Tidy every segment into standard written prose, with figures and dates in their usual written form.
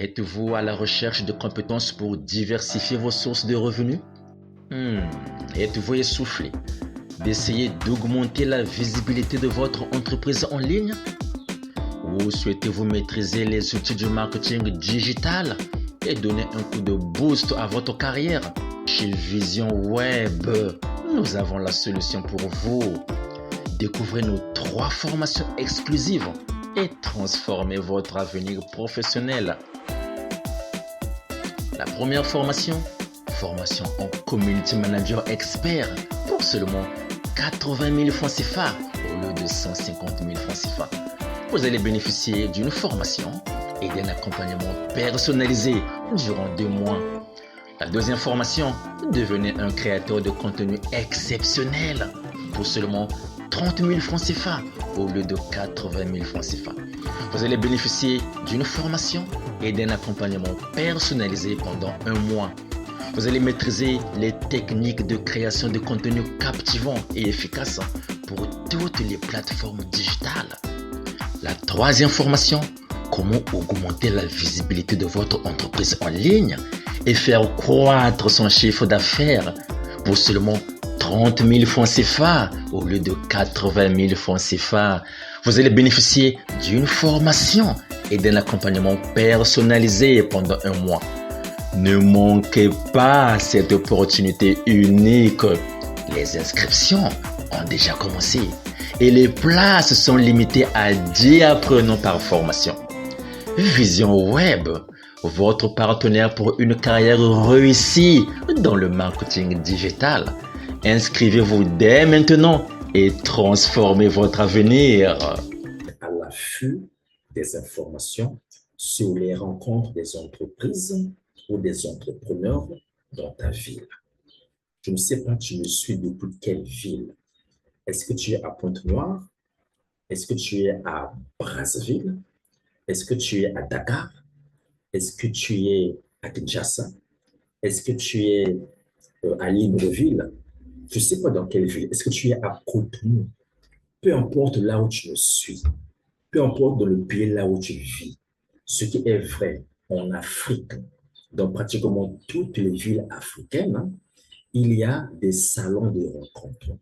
Êtes-vous à la recherche de compétences pour diversifier vos sources de revenus? Êtes-vous essoufflé d'essayer d'augmenter la visibilité de votre entreprise en ligne? Ou souhaitez-vous maîtriser les outils du marketing digital et donner un coup de boost à votre carrière? Chez Vision Web, nous avons la solution pour vous. Découvrez nos 3 formations exclusives et transformez votre avenir professionnel. La première formation en Community Manager Expert pour seulement 80 000 francs CFA au lieu de 150 000 francs CFA. Vous allez bénéficier d'une formation et d'un accompagnement personnalisé durant 2 mois. La deuxième formation, devenez un créateur de contenu exceptionnel pour seulement 30 000 francs CFA au lieu de 80 000 francs CFA. Vous allez bénéficier d'une formation et d'un accompagnement personnalisé pendant 1 mois. Vous allez maîtriser les techniques de création de contenu captivant et efficace pour toutes les plateformes digitales. La troisième formation, comment augmenter la visibilité de votre entreprise en ligne et faire croître son chiffre d'affaires pour seulement 30 000 francs CFA au lieu de 80 000 francs CFA. Vous allez bénéficier d'une formation et d'un accompagnement personnalisé pendant 1 mois. Ne manquez pas cette opportunité unique. Les inscriptions ont déjà commencé et les places sont limitées à 10 apprenants par formation. Vision Web, votre partenaire pour une carrière réussie dans le marketing digital. Inscrivez-vous dès maintenant et transformez votre avenir. À l'affût des informations sur les rencontres des entreprises ou des entrepreneurs dans ta ville. Je ne sais pas, tu me suis depuis quelle ville? Est-ce que tu es à Pointe-Noire? Est-ce que tu es à Brazzaville? Est-ce que tu es à Dakar? Est-ce que tu es à Kinshasa? Est-ce que tu es à Libreville? Je ne sais pas dans quelle ville. Est-ce que tu es à Cotonou? Peu importe là où tu me suis, peu importe dans le pays là où tu vis, ce qui est vrai en Afrique, dans pratiquement toutes les villes africaines, il y a des salons de rencontres,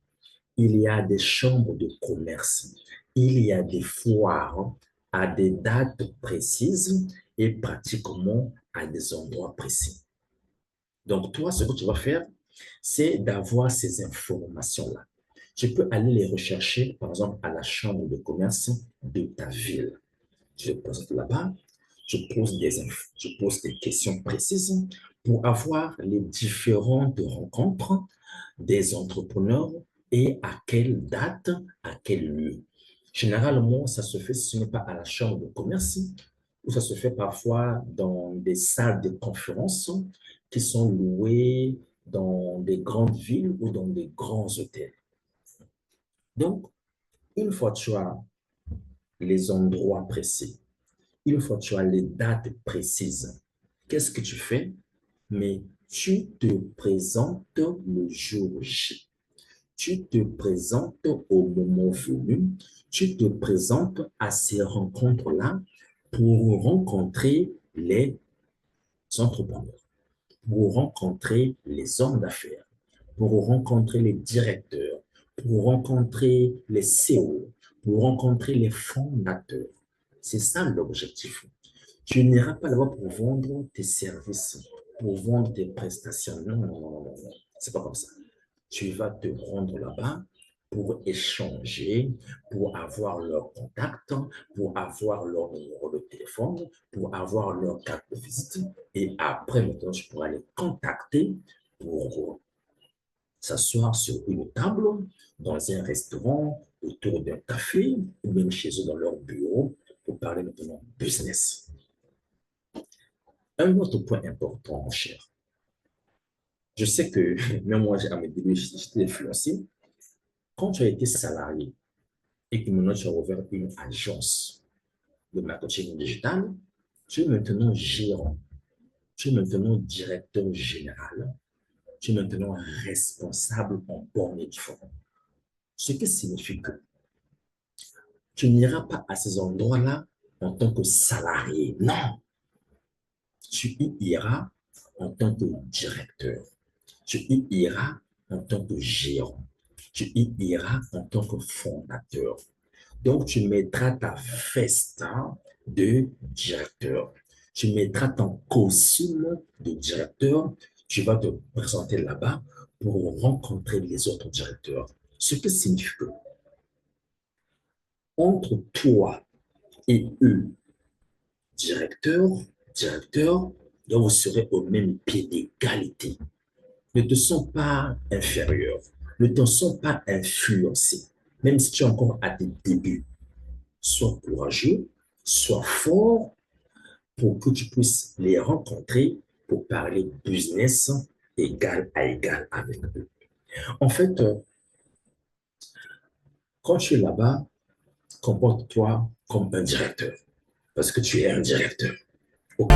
il y a des chambres de commerce, il y a des foires à des dates précises et pratiquement à des endroits précis. Donc, toi, ce que tu vas faire, c'est d'avoir ces informations-là. Tu peux aller les rechercher, par exemple, à la chambre de commerce de ta ville. Tu te présentes là-bas, tu poses des questions précises pour avoir les différentes rencontres des entrepreneurs et à quelle date, à quel lieu. Généralement, ça se fait, ce n'est pas à la chambre de commerce, ou ça se fait parfois dans des salles de conférences qui sont louées dans des grandes villes ou dans des grands hôtels. Donc, une fois que tu as les endroits précis, une fois que tu as les dates précises, qu'est-ce que tu fais? Mais tu te présentes le jour J. Tu te présentes au moment venu, tu te présentes à ces rencontres-là pour rencontrer les entrepreneurs, pour rencontrer les hommes d'affaires, pour rencontrer les directeurs, pour rencontrer les CEO, pour rencontrer les fondateurs. C'est ça l'objectif. Tu n'iras pas là-bas pour vendre tes services, pour vendre tes prestations. Non, non, non, non, non. C'est pas comme ça. Tu vas te rendre là-bas pour échanger, pour avoir leur contact, pour avoir leur numéro de téléphone, pour avoir leur carte de visite. Et après, maintenant, tu pourras les contacter pour s'asseoir sur une table, dans un restaurant, autour d'un café, ou même chez eux dans leur bureau, pour parler maintenant business. Un autre point important, mon cher. Je sais que même moi, à mes débuts, j'étais influencé. Quand tu as été salarié et que maintenant tu as ouvert une agence de marketing digital, tu es maintenant gérant, tu es maintenant directeur général, tu es maintenant responsable en bonne et due forme. Ce qui signifie que tu n'iras pas à ces endroits-là en tant que salarié. Non, Tu y iras en tant que directeur. Tu y iras en tant que gérant. Tu y iras en tant que fondateur. Donc, tu mettras ta veste de directeur. Tu mettras ton costume de directeur. Tu vas te présenter là-bas pour rencontrer les autres directeurs. Ce qui signifie que entre toi et eux, directeur, donc vous serez au même pied d'égalité. Ne te sens pas inférieur. Ne te sens pas influencé. Même si tu es encore à tes débuts, sois courageux, sois fort pour que tu puisses les rencontrer pour parler business égal à égal avec eux. En fait, quand tu es là-bas, comporte-toi comme un directeur parce que tu es un directeur. Ok.